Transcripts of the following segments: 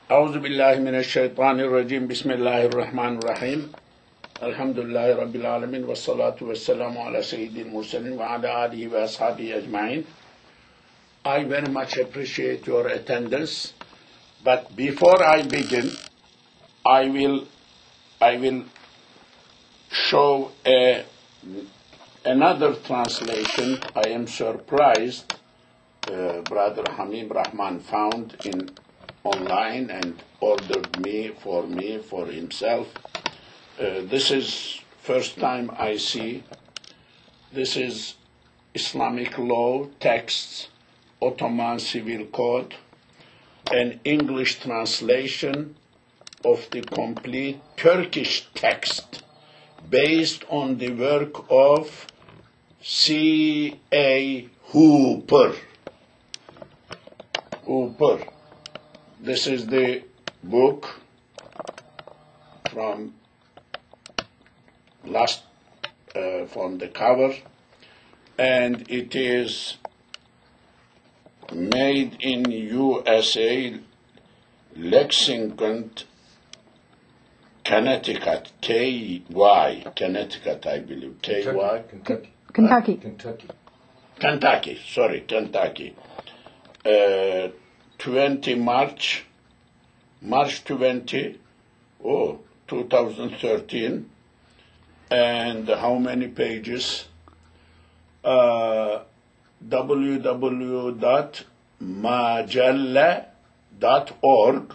أعوذ بالله من الشيطان الرجيم بسم الله الرحمن الرحيم الحمد لله رب العالمين والصلاة والسلام على سيد المرسلين وعلى آله وأصحابه أجمعين. I very much appreciate your attendance, but before I begin, I will show another translation. I am surprised Brother Hamim Rahman found online and ordered for himself. This is first time I see. This is Islamic law texts, Ottoman Civil Code, an English translation of the complete Turkish text based on the work of C.A. Hooper. This is the book from the cover, and it is made in USA, Lexington, Connecticut, K.Y., Connecticut, I believe, K.Y. Kentucky. 20 March 20, 2013, and how many pages? www.majallah.org.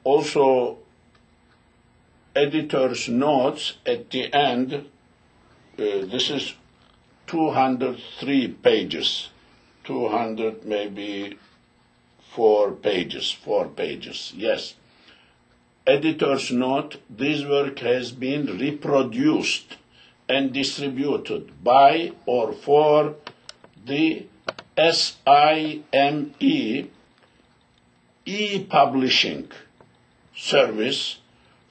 Also, editor's notes at the end. This is 203 pages. 200, maybe 4 pages, yes. Editor's note, this work has been reproduced and distributed by or for the SIME e-publishing service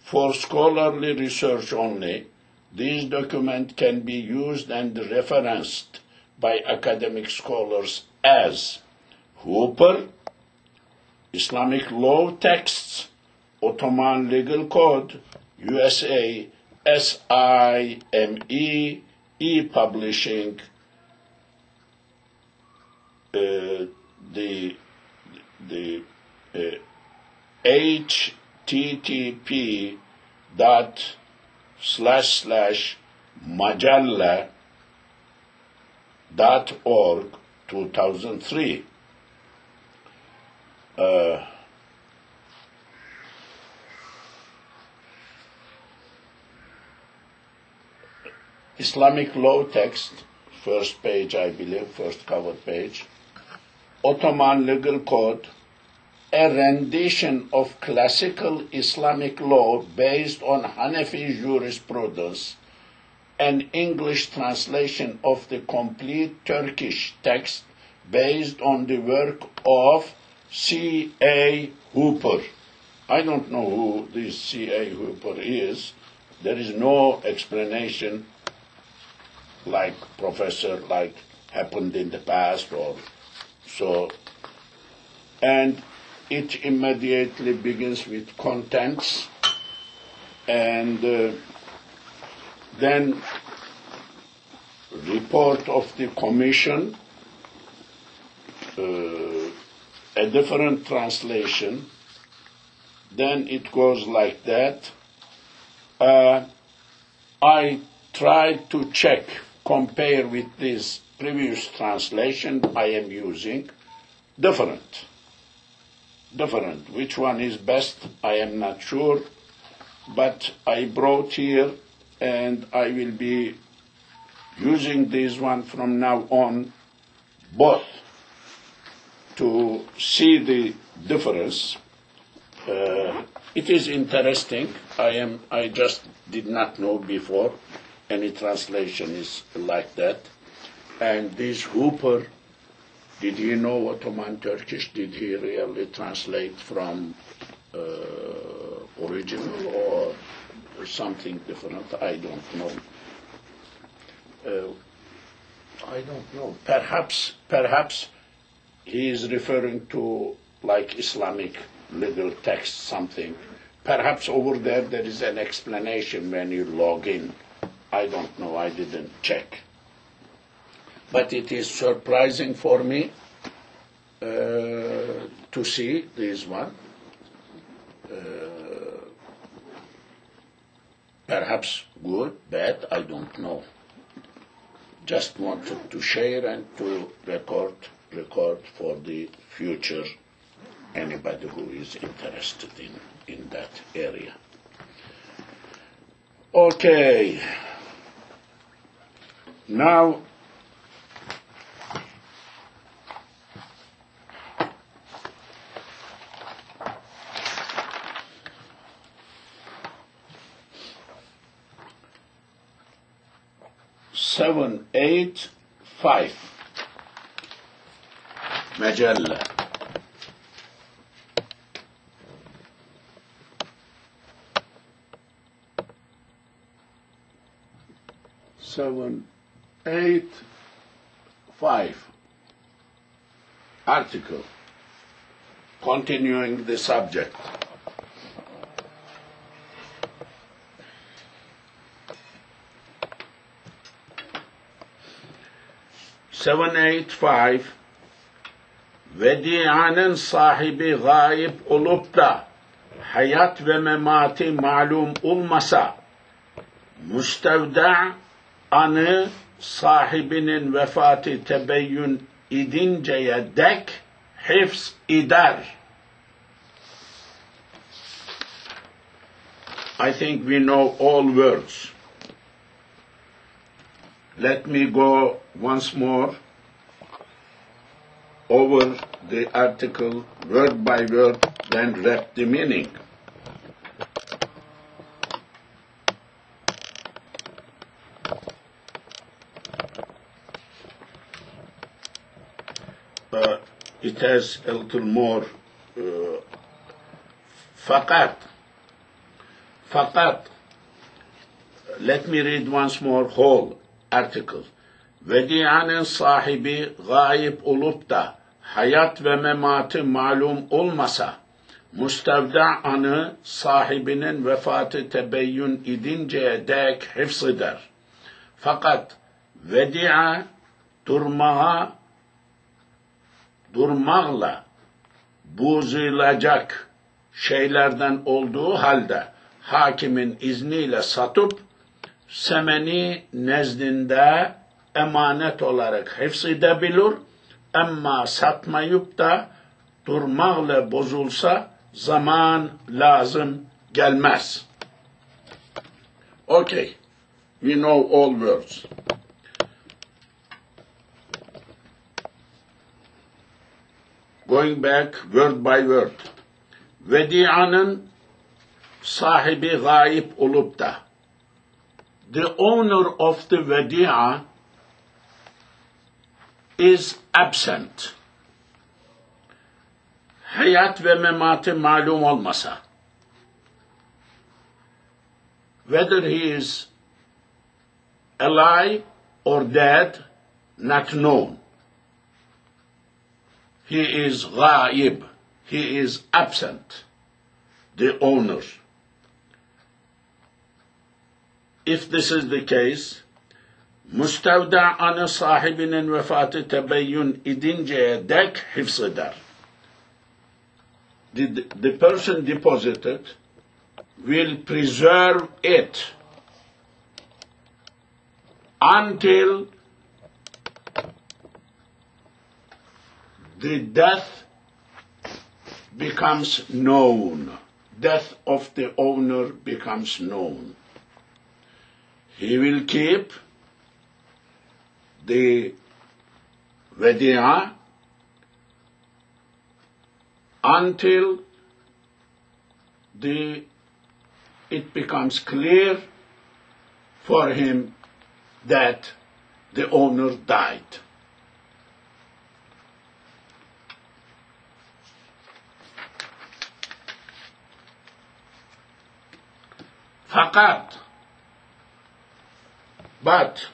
for scholarly research only. This document can be used and referenced by academic scholars as Hooper, Islamic law texts, Ottoman legal code, USA, SIME, e-publishing, http://majallah.org 2003. Islamic law text, first page, I believe, first cover page. Ottoman legal code, a rendition of classical Islamic law based on Hanafi jurisprudence, an English translation of the complete Turkish text based on the work of C.A. Hooper. I don't know who this C.A. Hooper is. There is no explanation like happened in the past or so. And it immediately begins with contents, and then report of the commission, a different translation, then it goes like that. I tried to compare with this previous translation I am using, different. Which one is best, I am not sure, but I brought here, and I will be using this one from now on, both, to see the difference. It is interesting. I just did not know before any translation is like that. And this Hooper, did he know Ottoman Turkish? Did he really translate from original or something different? I don't know. Perhaps he is referring to like Islamic legal text, something. Perhaps over there is an explanation when you log in. I don't know, I didn't check. But it is surprising for me to see this one. Perhaps good, bad, I don't know. Just wanted to share and to record for the future, anybody who is interested in that area. Okay. Now, seven, 8, 5. Majallah. Seven, 8, 5. Article. Continuing the subject. Seven, 8, 5. Vedi'anın sahibi gayip olup da hayat ve memati malum olmasa, müstevda anı sahibinin vefatı tebeyyün edinceye dek hifz eder. I think we know all words. Let me go once more over the article word by word, then wrap the meaning. It has a little more fakat. Let me read once more whole article. Vedi'anın sahibi gayip olup da hayat ve mematı malum olmasa, müstevda anı sahibinin vefatı tebeyyün edinceye dek hifzeder. Fakat vedi'a durmakla bozulacak şeylerden olduğu halde hakimin izniyle satıp semeni nezdinde emanet olarak hifzedebilir, ama satmayıp da durmakla bozulsa zaman lazım gelmez. Okay, we know all words. Going back word by word. Vedi'anın sahibi gayip olup da, the owner of the vedi'a is absent. Hayat ve mematı malum olmasa, whether he is alive or dead, not known. He is ghaib. He is absent, the owner. If this is the case, müstevda anı sahibinin vefatı tebeyyün edinceye dek hifzeder. The person deposited will preserve it until the death becomes known. Death of the owner becomes known. He will keep the vedi'a until it becomes clear for him that the owner died. Fakat, but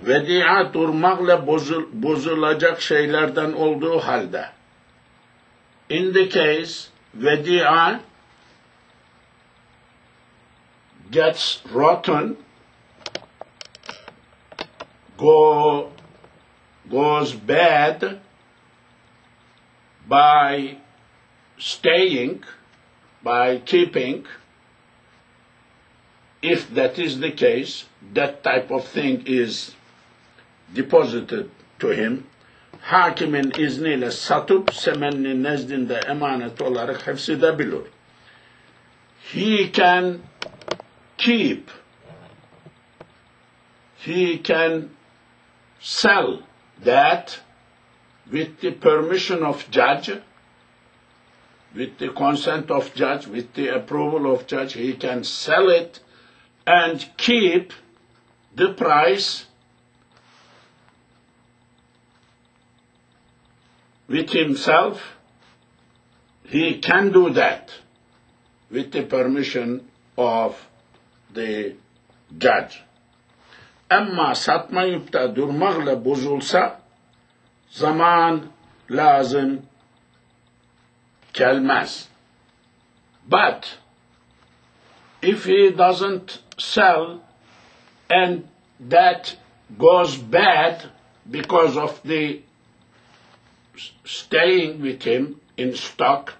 Vedia durmakla bozulacak şeylerden olduğu halde. In the case, vedia gets rotten, goes bad by staying, by keeping. If that is the case, that type of thing is deposited to him. Hakimin izniyle satıp semenli nezdinde emanet olarak hepsedebilir. He can keep, he can sell that with the permission of judge, with the consent of judge, with the approval of judge. He can sell it and keep the price with himself. He can do that with the permission of the judge. Ama satmayıp da durmakla bozulsa zaman lazım gelmez. But if he doesn't sell and that goes bad because of the staying with him in stock,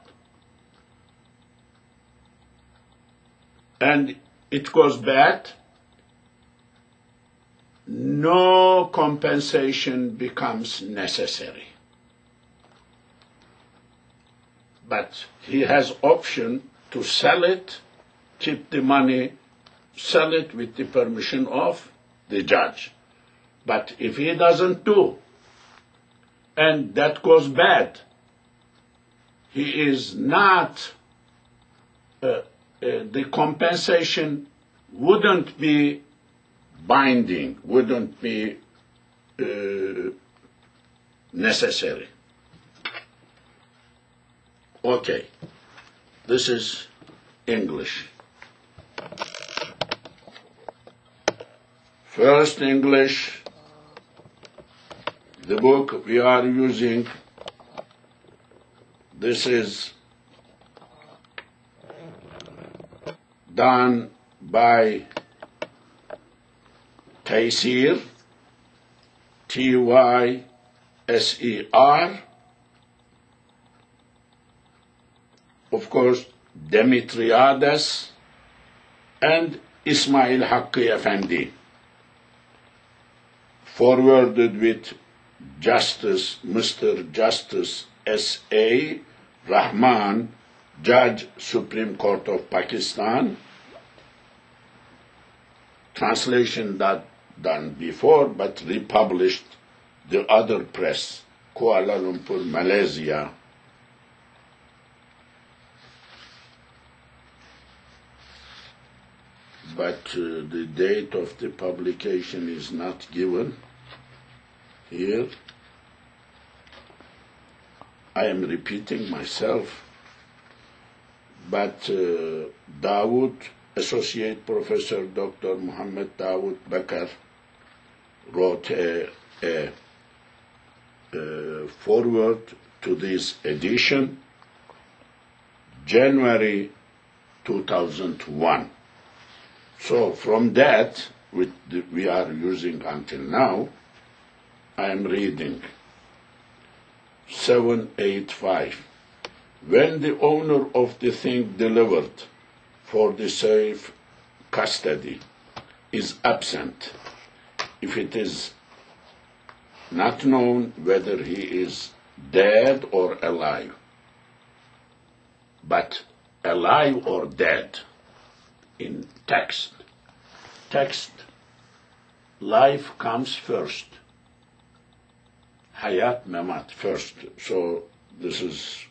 and it goes bad, no compensation becomes necessary. But he has option to sell it, keep the money, sell it with the permission of the judge. But if he doesn't do, and that goes bad, he is not, the compensation wouldn't be binding, wouldn't be necessary. Okay, this is English. First English, the book we are using, this is done by Tayseer, T-Y-S-E-R, of course, Demetriades, and Ismail Hakkı Efendi, forwarded with Justice, Mr. Justice S.A. Rahman, Judge, Supreme Court of Pakistan. Translation that done before, but republished the other press, Kuala Lumpur, Malaysia. But the date of the publication is not given here. I am repeating myself, but Dawood, Associate Professor Dr. Muhammad Dawood Bakar, wrote a forward to this edition, January 2001. So from that, we are using until now, I am reading 785. When the owner of the thing delivered for the safe custody is absent, if it is not known whether he is dead or alive, but alive or dead in text, life comes first. Hayat memat first. So this is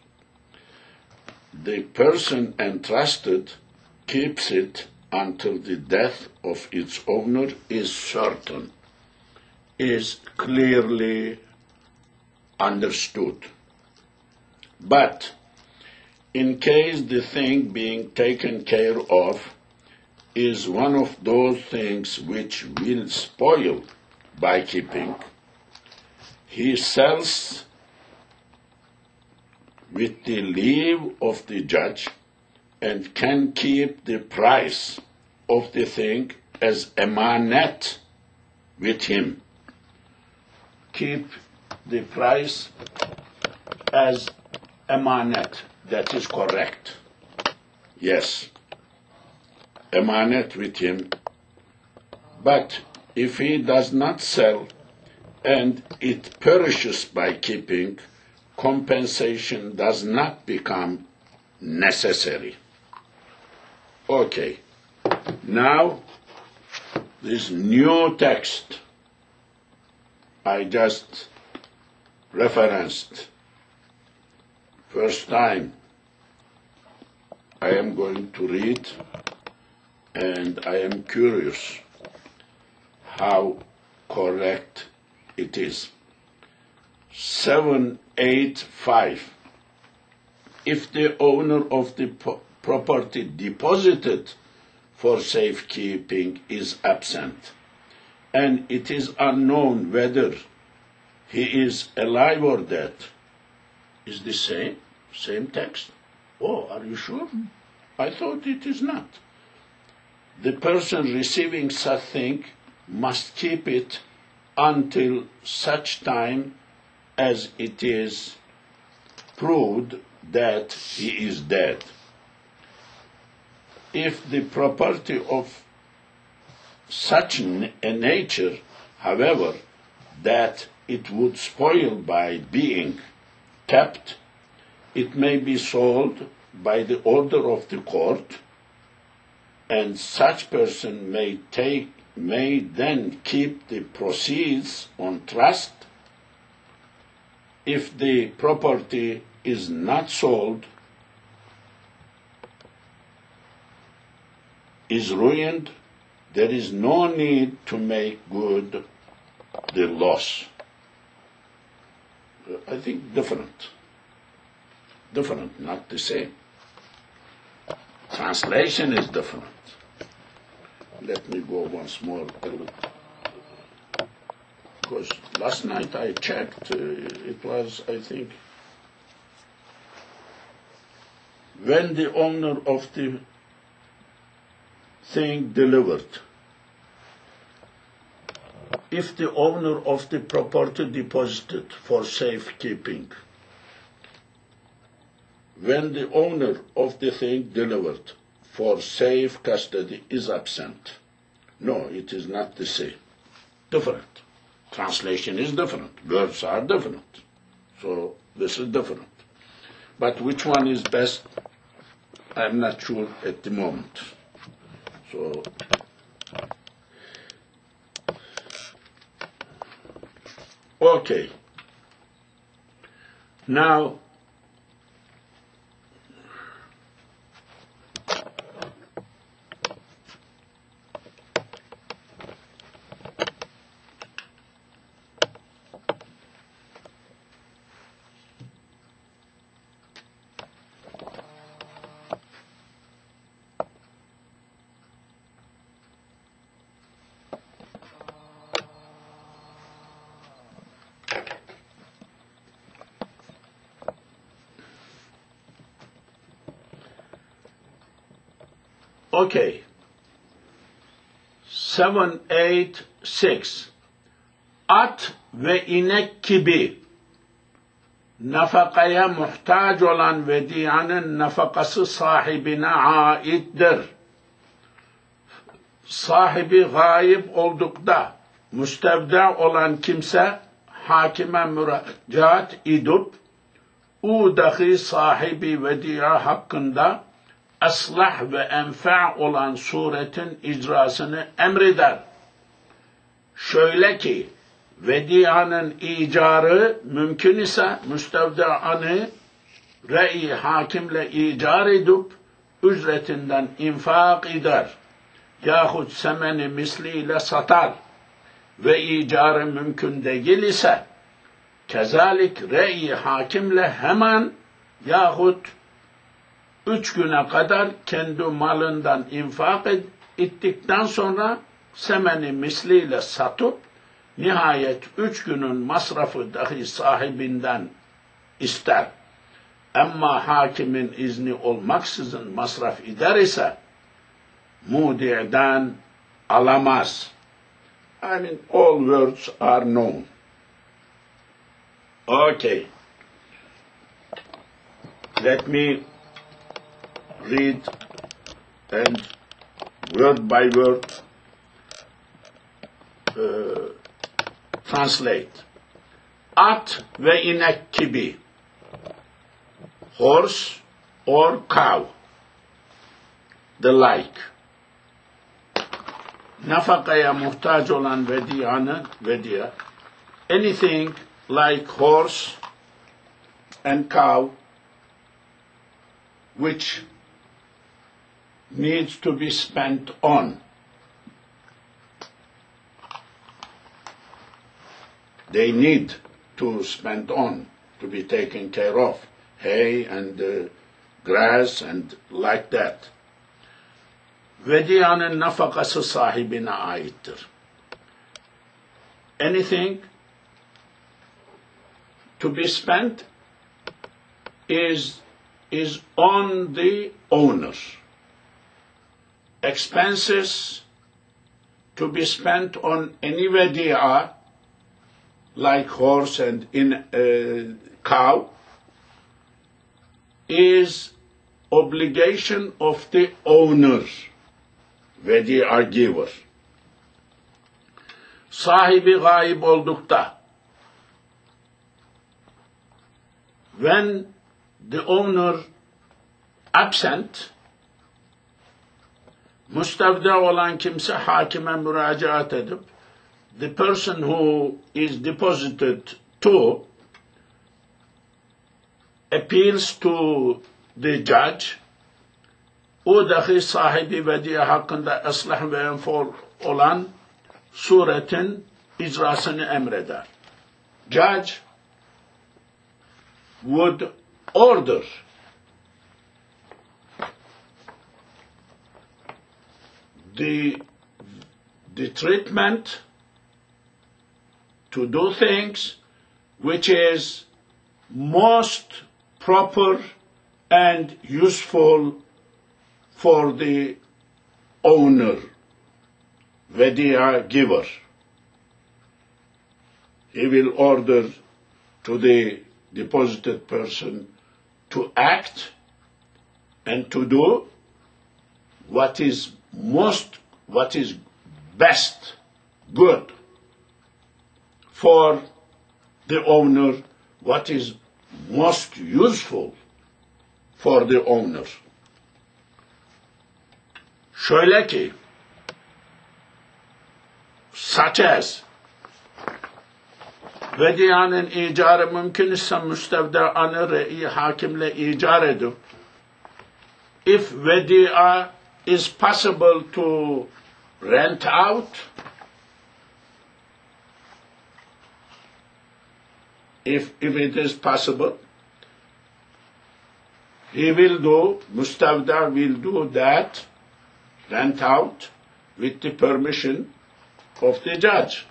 the person entrusted keeps it until the death of its owner is certain, is clearly understood. But in case the thing being taken care of is one of those things which will spoil by keeping, he sells with the leave of the judge and can keep the price of the thing as emanet with him. Keep the price as emanet. That is correct. Yes. Emanet with him. But if he does not sell and it perishes by keeping, compensation does not become necessary. Okay. Now, this new text I just referenced, first time I am going to read, and I am curious how correct it is. 785. If the owner of the property deposited for safekeeping is absent, and it is unknown whether he is alive or dead, is the same text? Oh, are you sure? I thought it is not. The person receiving such thing must keep it until such time as it is proved that he is dead. If the property of such a nature, however, that it would spoil by being kept, it may be sold by the order of the court, and such person may then keep the proceeds on trust. If the property is not sold, is ruined, there is no need to make good the loss. I think different, not the same. Translation is different. Let me go once more, because last night I checked, it was, I think, when the owner of the thing delivered. If the owner of the property deposited for safekeeping, when the owner of the thing delivered for safe custody is absent. No, it is not the same. Different. Translation is different. Words are different. So this is different. But which one is best, I'm not sure at the moment. So, okay. Now, okay, 786. At ve inek gibi nafakaya muhtaç olan vediyanın nafakası sahibine aittir. Sahibi gayip oldukta müstevda olan kimse hakime müracaat edip o dahi sahibi vediya hakkında aslah ve enfa olan suretin icrasını emreder. Şöyle ki, vediyanın icarı mümkün ise müstevdaanı rey hakimle icar edip ücretinden infak eder. Yahut semeni misliyle satar ve icarı mümkün değil ise kezalik rey hakimle hemen yahut 3 güne kadar kendi malından infak ettikten sonra semeni misliyle satıp nihayet 3 günün masrafı dahi sahibinden ister. Ama hakimin izni olmaksızın masraf eder ise mudi'den alamaz. I mean, all words are known. Okay. Let me read and word by word translate. At ve inek gibi, horse or cow, the like. Nafakaya muhtaç olan vediya, anything like horse and cow which needs to be spent on. They need to spend on, to be taken care of, hay and grass and like that. Vediyanın nafakası sahibine aittir. Anything to be spent is on the owner. Expenses to be spent on any vediya, like horse and cow, is obligation of the owner, vediya giver. Sahibi gayib oldukta, when the owner absent, müstevda olan kimse hakime müracaat edip, the person who is deposited to appeals to the judge, o dahi sahibi vediye hakkında ıslah ve enfor olan suretin icrasını emreder. Judge would order the treatment to do things which is most proper and useful for the owner, vediya giver. He will order to the deposited person to act and to do what is best, good for the owner, what is most useful for the owner. Şöyle ki, such as, vediyanın icarı mümkün ise müstevda'anı re'i hakimle icar edip, if vediya is possible to rent out, if it is possible, he will do, Mustavda will do that, rent out, with the permission of the judge.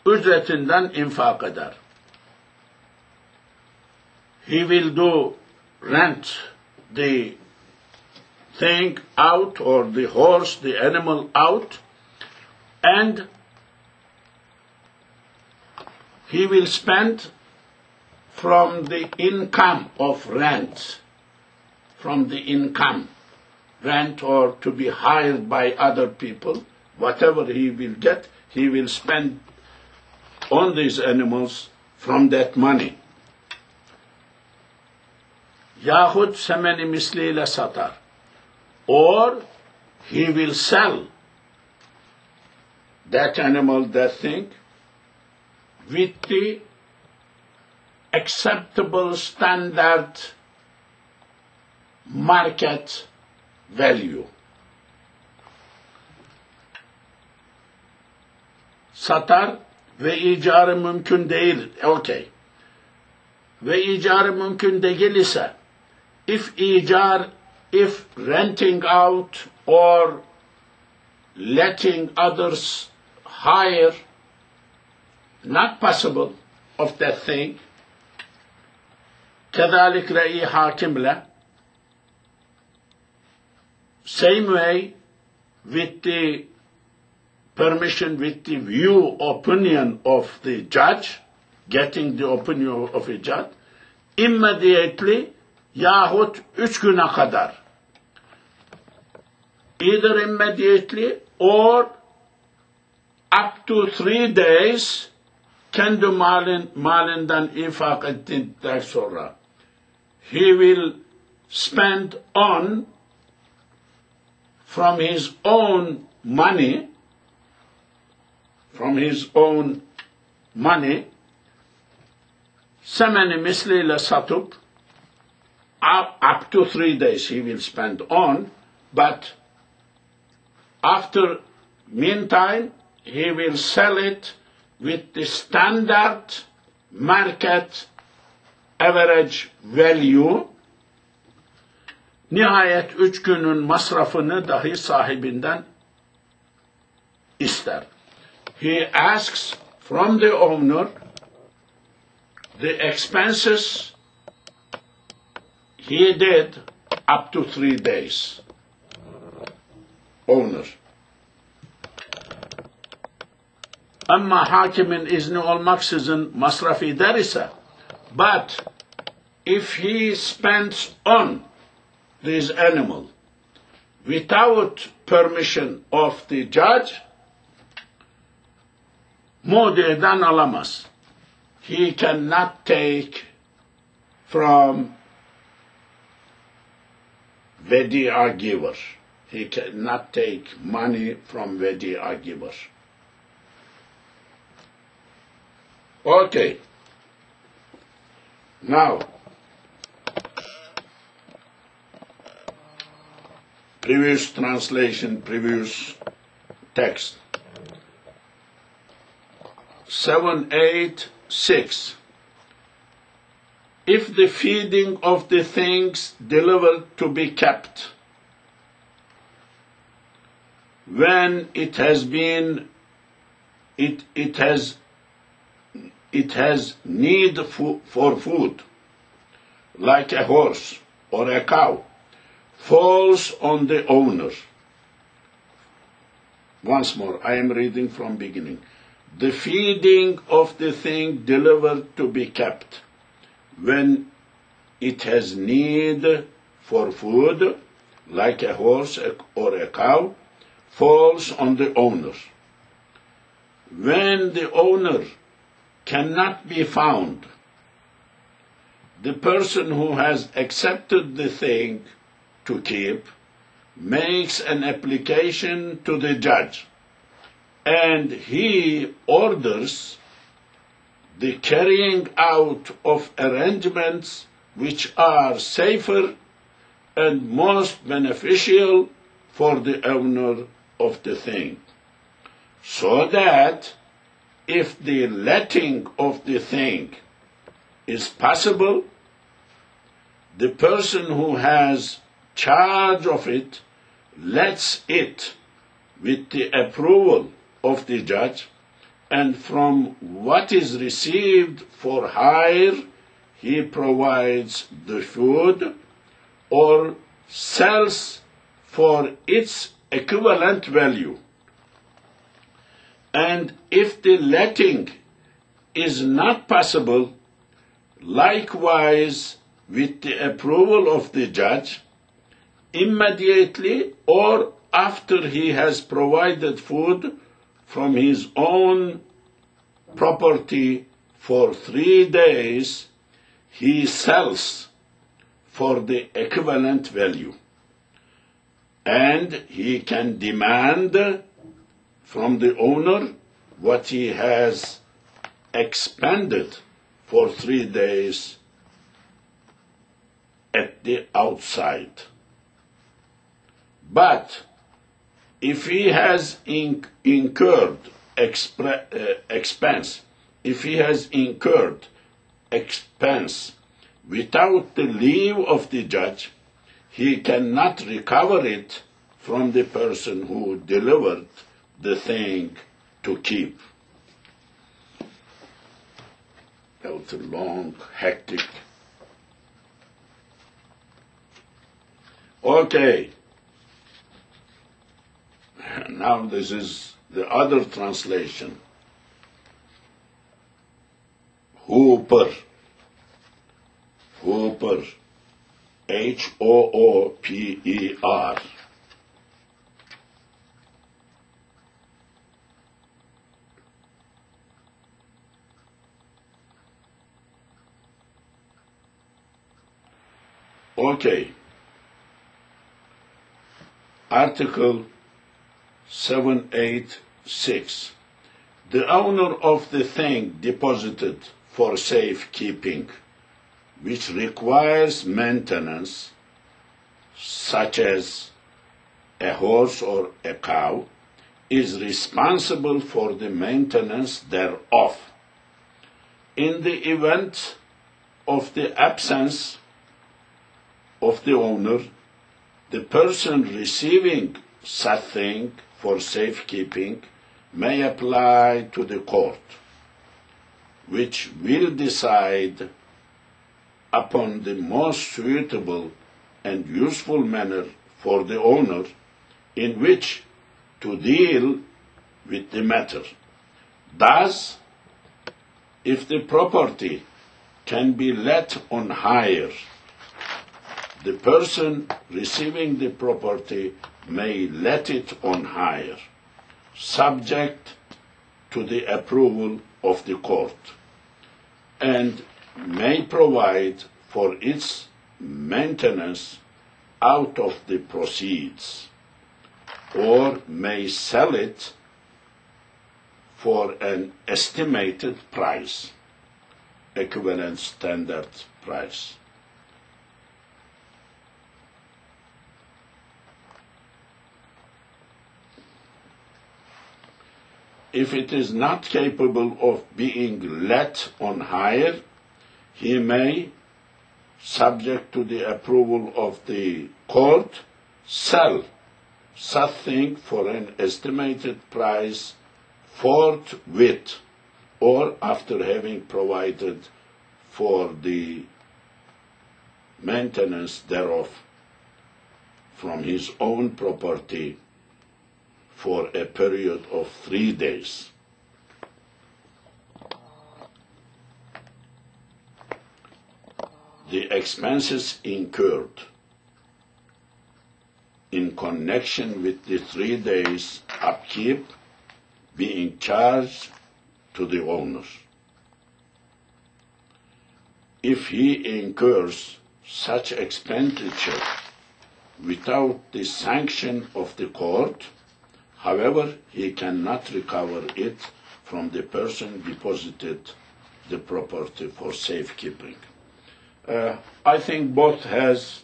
Ücretinden infak eder. He will do, rent the thing out, or the horse, the animal out, and he will spend from the income of rent, from the income, rent or to be hired by other people, whatever he will get, he will spend on these animals from that money. Yahut semeni misliyle satar. Or he will sell that animal, that thing, with the acceptable standard market value. Satar ve icarı mümkün değil. Okay. Ve icarı mümkün değil ise, if renting out or letting others hire, not possible of that thing. كذلك رأي حاكم له. Same way with the permission, with the view, opinion of the judge, getting the opinion of a judge, immediately yahut 3 güne kadar. Either immediately or up to 3 days kendi malinden infak ettikten sonra he will spend on from his own money semeni misliyle satıp up to 3 days he will spend on, but after meantime he will sell it with the standard market average value. Nihayet 3 günün masrafını dahi sahibinden ister. He asks from the owner the expenses he did up to 3 days. Owner. Ama hakimin izni olmaksızın masraf eder ise, but if he spends on this animal without permission of the judge, mudi'den alamaz. He cannot take from vedi'a giver. He cannot take money from vedi'a giver. Okay. Now, previous translation, previous text. 786. If the feeding of the things delivered to be kept, when it has need for food, like a horse or a cow, falls on the owner. Once more, I am reading from beginning. The feeding of the thing delivered to be kept, when it has need for food, like a horse or a cow, falls on the owner. When the owner cannot be found, the person who has accepted the thing to keep makes an application to the judge, and he orders the carrying out of arrangements which are safer and most beneficial for the owner of the thing, so that if the letting of the thing is possible, the person who has charge of it lets it with the approval of the judge, and from what is received for hire he provides the food or sells for its equivalent value. And if the letting is not possible, likewise with the approval of the judge, immediately or after he has provided food from his own property for 3 days, he sells for the equivalent value. And he can demand from the owner what he has expended for 3 days at the outside. But if he has incurred expense without the leave of the judge, he cannot recover it from the person who delivered the thing to keep. That was a long, hectic. Okay. Now this is the other translation. Hooper. Hooper. H-O-O-P-E-R. Okay. Article 786. The owner of the thing deposited for safekeeping, which requires maintenance, such as a horse or a cow, is responsible for the maintenance thereof. In the event of the absence of the owner, the person receiving such thing for safekeeping may apply to the court, which will decide upon the most suitable and useful manner for the owner in which to deal with the matter. Thus, if the property can be let on hire, the person receiving the property may let it on hire, subject to the approval of the court, and may provide for its maintenance out of the proceeds, or may sell it for an estimated price, equivalent standard price. If it is not capable of being let on hire, he may, subject to the approval of the court, sell such thing for an estimated price forthwith, or after having provided for the maintenance thereof from his own property for a period of 3 days. The expenses incurred in connection with the 3 days upkeep being charged to the owner. If he incurs such expenditure without the sanction of the court, however, he cannot recover it from the person deposited the property for safekeeping. I think both has,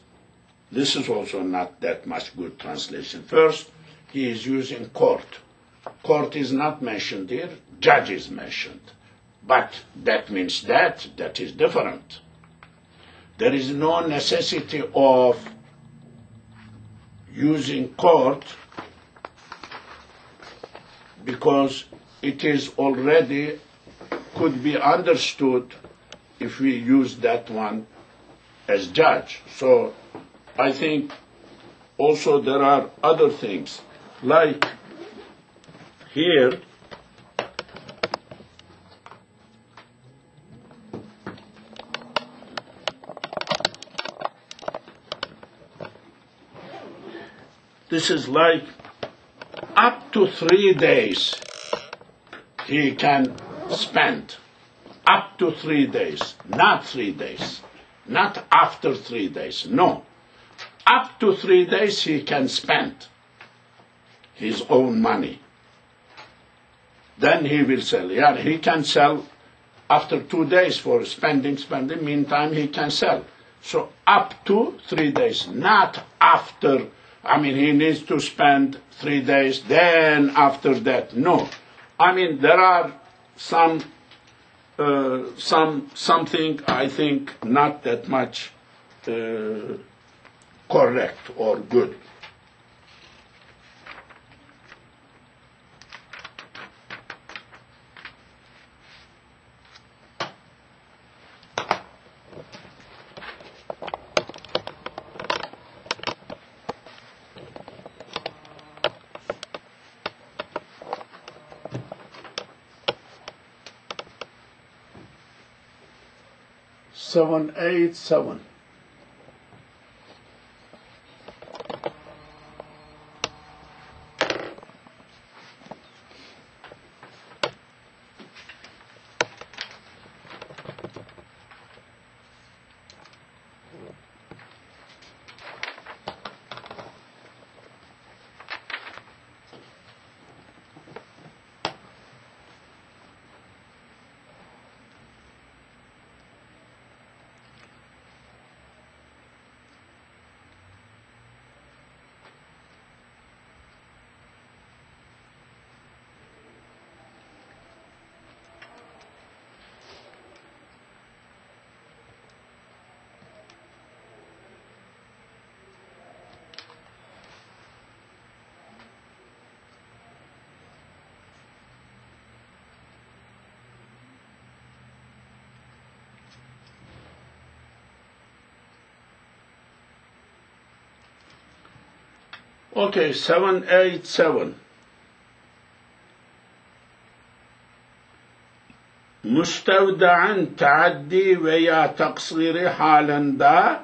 this is also not that much good translation. First, he is using court. Court is not mentioned here, judge is mentioned. But that means that is different. There is no necessity of using court because it is already, could be understood if we use that one as judge. So I think also there are other things, like here, this is like up to 3 days he can spend. Up to 3 days, not 3 days, not after 3 days, no. Up to 3 days he can spend his own money. Then he will sell. Yeah, he can sell after 2 days for spending, meantime he can sell. So up to 3 days, not after. I mean, he needs to spend 3 days, then after that, no. I mean, there are something I think not that much correct or good. 787. Okay, 787. Müstevda'an taaddi veya taksiri halinde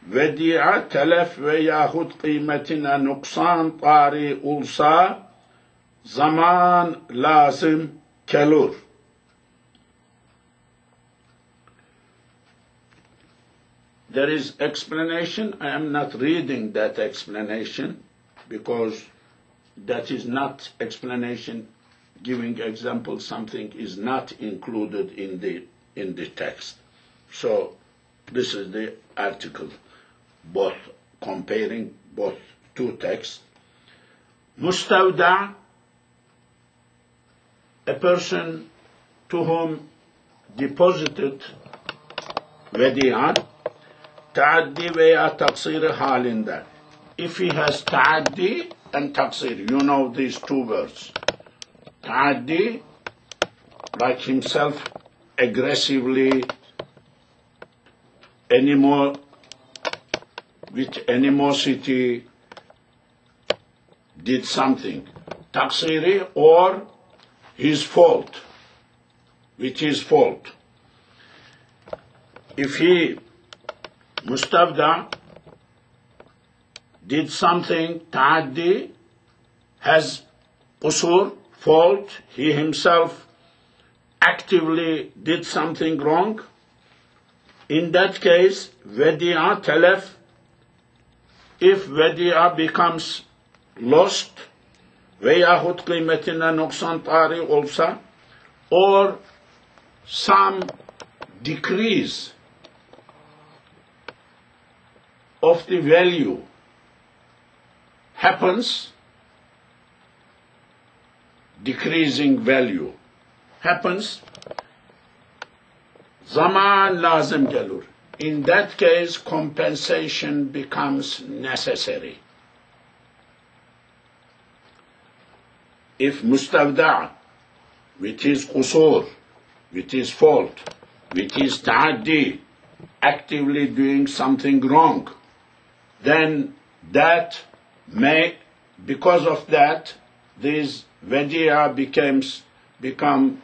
vedi'a telef veyahut kıymetine nuksan tari olsa zaman lazım kelur. There is explanation. I am not reading that explanation because that is not explanation giving example something is not included in the text. So this is the article, both comparing both two texts. Mustawda, a person to whom deposited vediyat, taaddi veya taksiri halinde. If he has taaddi and taksir, you know these two words. Taaddi, like himself, aggressively, with animosity, did something. Taksiri, or his fault, with his fault. If he, Mustawda, did something, ta'addi, has qusur, fault, he himself actively did something wrong, in that case, vedi'a telef, if vedi'a becomes lost, veyahut kıymetine noksan tari olsa, or some decrease of the value happens, decreasing value happens, zaman lazım gelur. In that case, compensation becomes necessary. If Mustawda, with his qusur, with his fault, with his ta'addi, actively doing something wrong, then that may, because of that, this vediya become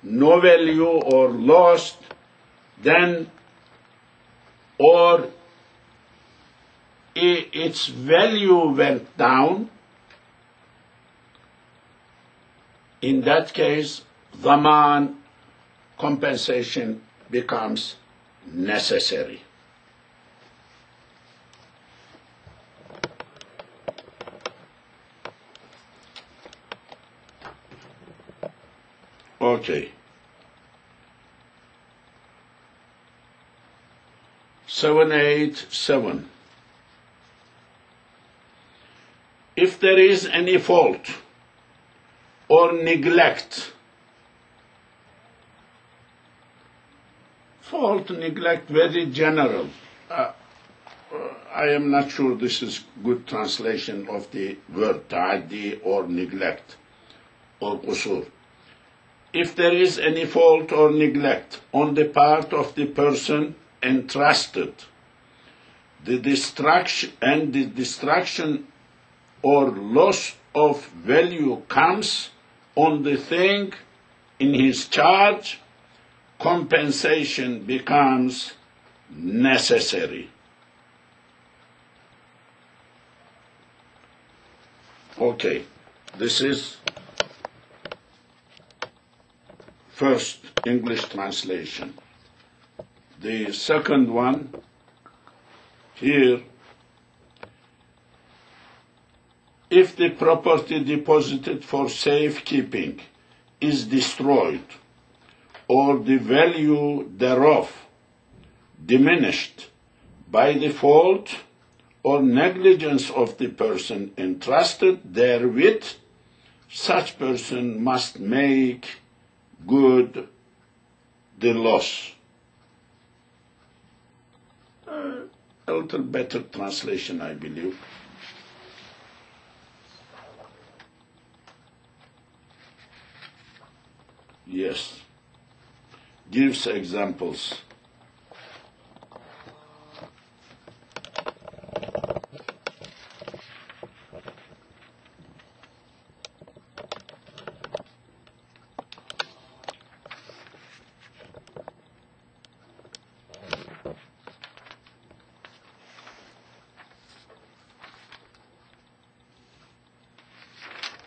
no value or lost, then, or its value went down, in that case, zaman, compensation becomes necessary. Okay. 787. If there is any fault or neglect, fault, neglect, very general. I am not sure this is good translation of the word ta'addi or neglect or qusur. If there is any fault or neglect on the part of the person entrusted, the destruction or loss of value comes on the thing in his charge, compensation becomes necessary. Okay, this is first English translation. The second one here, if the property deposited for safekeeping is destroyed or the value thereof diminished by the fault or negligence of the person entrusted therewith, such person must make good the loss. A little better translation, I believe. Yes. Gives examples.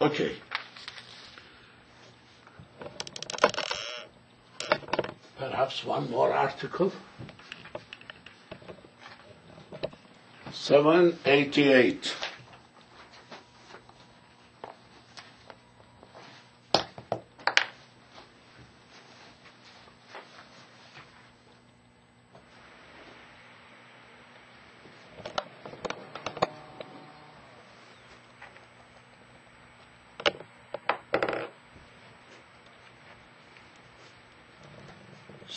Okay. Perhaps one more article.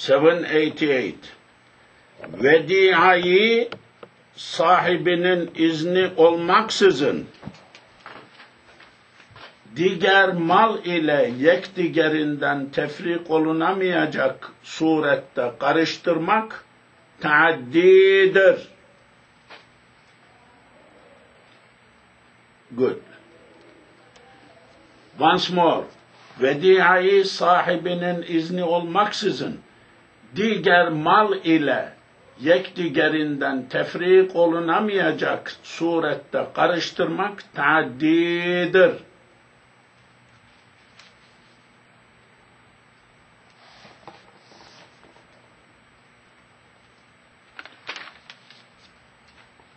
788. Vediayı sahibinin izni olmaksızın diğer mal ile yekdigerinden tefrik olunamayacak surette karıştırmak taaddidir. Good. Once more. Vediayı sahibinin izni olmaksızın diğer mal ile yekdigerinden tefrik olunamayacak surette karıştırmak taaddidir.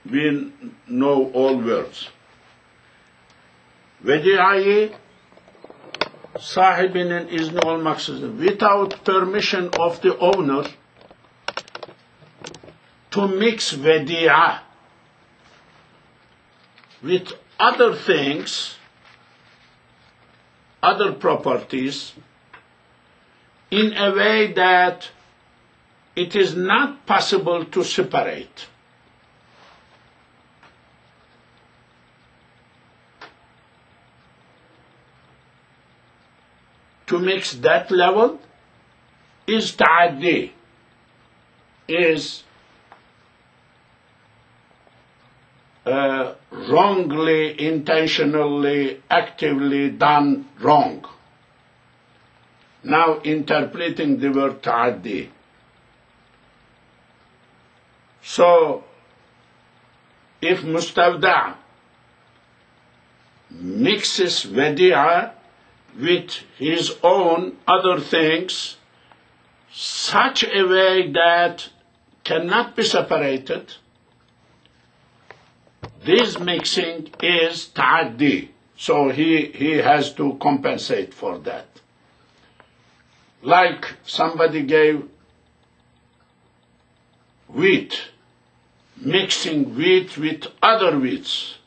We know all words. Vediayı sahibinin izni olmaksızın, without permission of the owner, to mix vedia with other things, other properties, in a way that it is not possible to separate. To mix that level is ta'addi, is wrongly, intentionally, actively done wrong. Now interpreting the word ta'addi. So, if mustawda mixes vadi'a with his own other things, such a way that cannot be separated, this mixing is ta'addi. So he has to compensate for that. Like somebody gave wheat, mixing wheat with other wheats.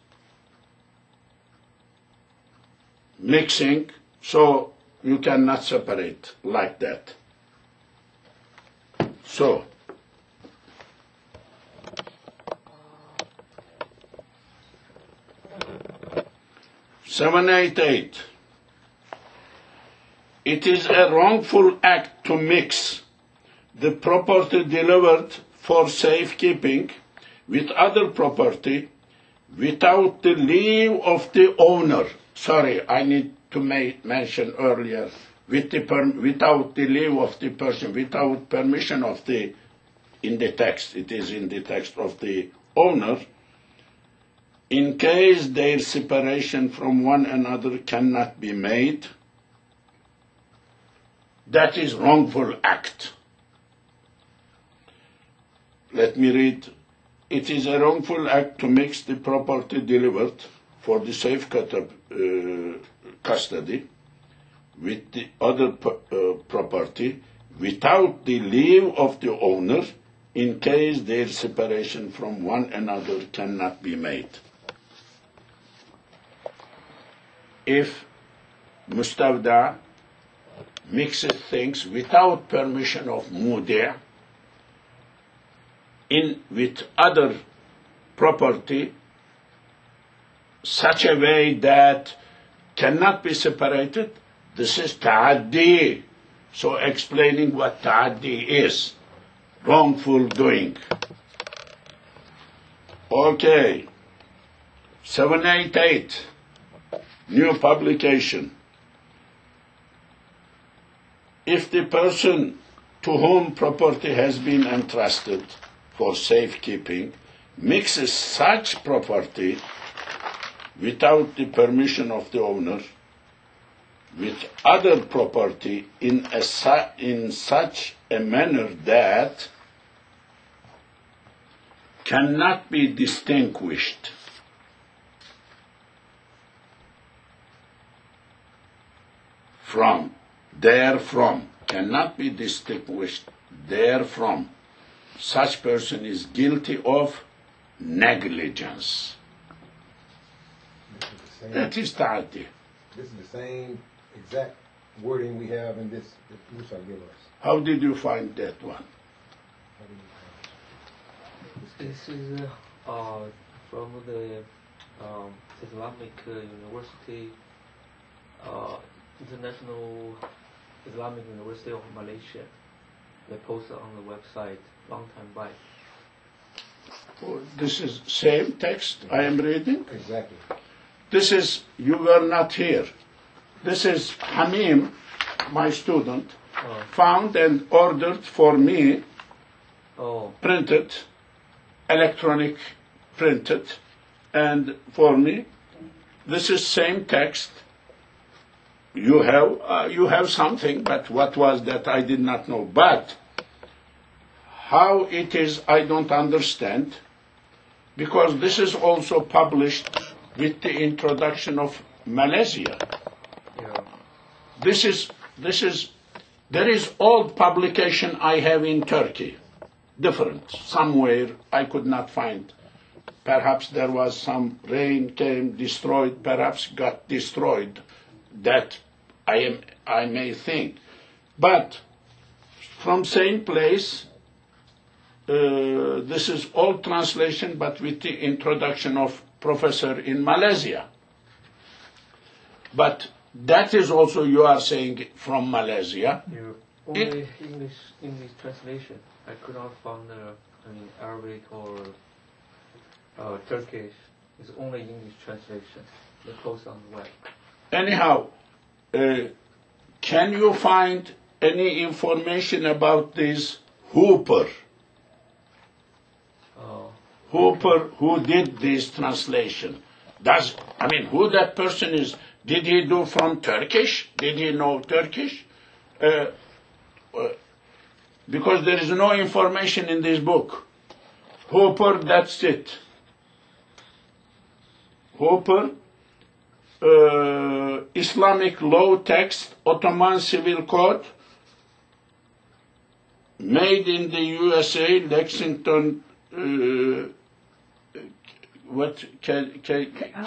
Mixing, so you cannot separate like that. So, seven, eight, eight. It is a wrongful act to mix the property delivered for safekeeping with other property without the leave of the owner. Sorry, I need to mention earlier without the leave of the person, without permission of the, in the text, it is in the text of the owner, in case their separation from one another cannot be made, that is wrongful act. Let me read. It is a wrongful act to mix the property delivered for the safe custody with the other property without the leave of the owner in case their separation from one another cannot be made. If Mustawda mixes things without permission of Mudi' in with other property such a way that cannot be separated, this is ta'addi. So explaining what ta'addi is, wrongful doing. Okay, 788, new publication. If the person to whom property has been entrusted for safekeeping mixes such property without the permission of the owner with other property in such a manner that cannot be distinguished therefrom, cannot be distinguished therefrom, such person is guilty of negligence. That is ta'addi. This is the same exact wording we have in this that Musa gave us. How did you find that one? This is from the Islamic University, International Islamic University of Malaysia. They posted on the website long time back. Oh, this is same text I am reading? Exactly. This is, you were not here. This is Hamim, my student, found and ordered for me, printed, electronic printed, and for me. This is same text. You have something, but what was that I did not know. But how it is, I don't understand, because this is also published with the introduction of Malaysia. Yeah. There is old publication I have in Turkey, different, somewhere I could not find. Perhaps there was some rain came, destroyed, perhaps got destroyed. That I may think. But from same place, this is old translation, but with the introduction of professor in Malaysia. But that is also, you are saying, from Malaysia. Yeah. Only English translation. I could not find Arabic or Turkish. It's only English translation. They post on the web. Anyhow, can you find any information about this Hooper? Hooper, who did this translation? Who that person is? Did he do from Turkish? Did he know Turkish? Because there is no information in this book. Hooper, that's it. Hooper, Islamic law text, Ottoman Civil Code, made in the USA, Lexington,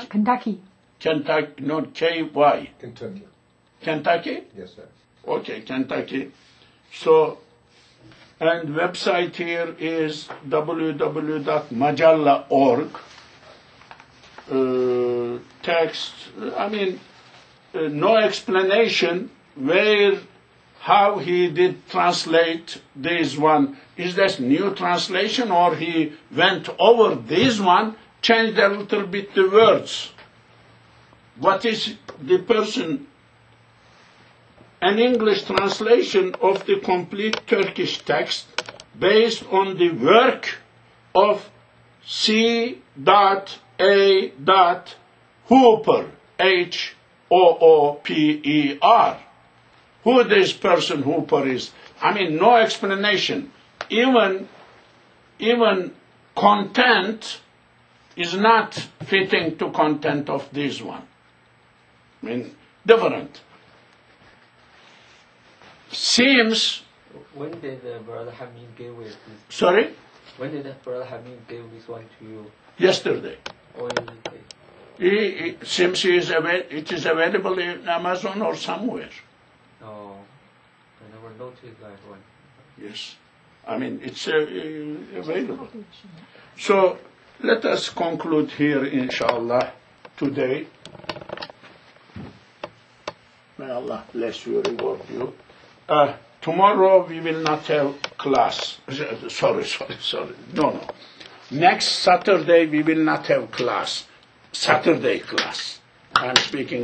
Kentucky. Kentucky, not K-Y. Kentucky. Kentucky? Yes, sir. Okay, Kentucky. So, and website here is www.majallah.org. Text, no explanation how he did translate this one. Is this new translation, or he went over this one, changed a little bit the words? What is the person an English translation of the complete Turkish text based on the work of C.A. Hooper, Hooper. Who this person Hooper is? I mean, no explanation. Even content is not fitting to content of this one. I mean, different. Seems. When did Brother Hamid give it? Sorry? When did Brother Hamid give this one to you? Yesterday. Or yesterday? It seems it is available in Amazon or somewhere. Oh, I never noticed that one. Yes. I mean, it's available. So, let us conclude here, inshallah, today. May Allah bless you, reward you. Tomorrow we will not have class. Sorry. No. Next Saturday we will not have class. Saturday class. I'm speaking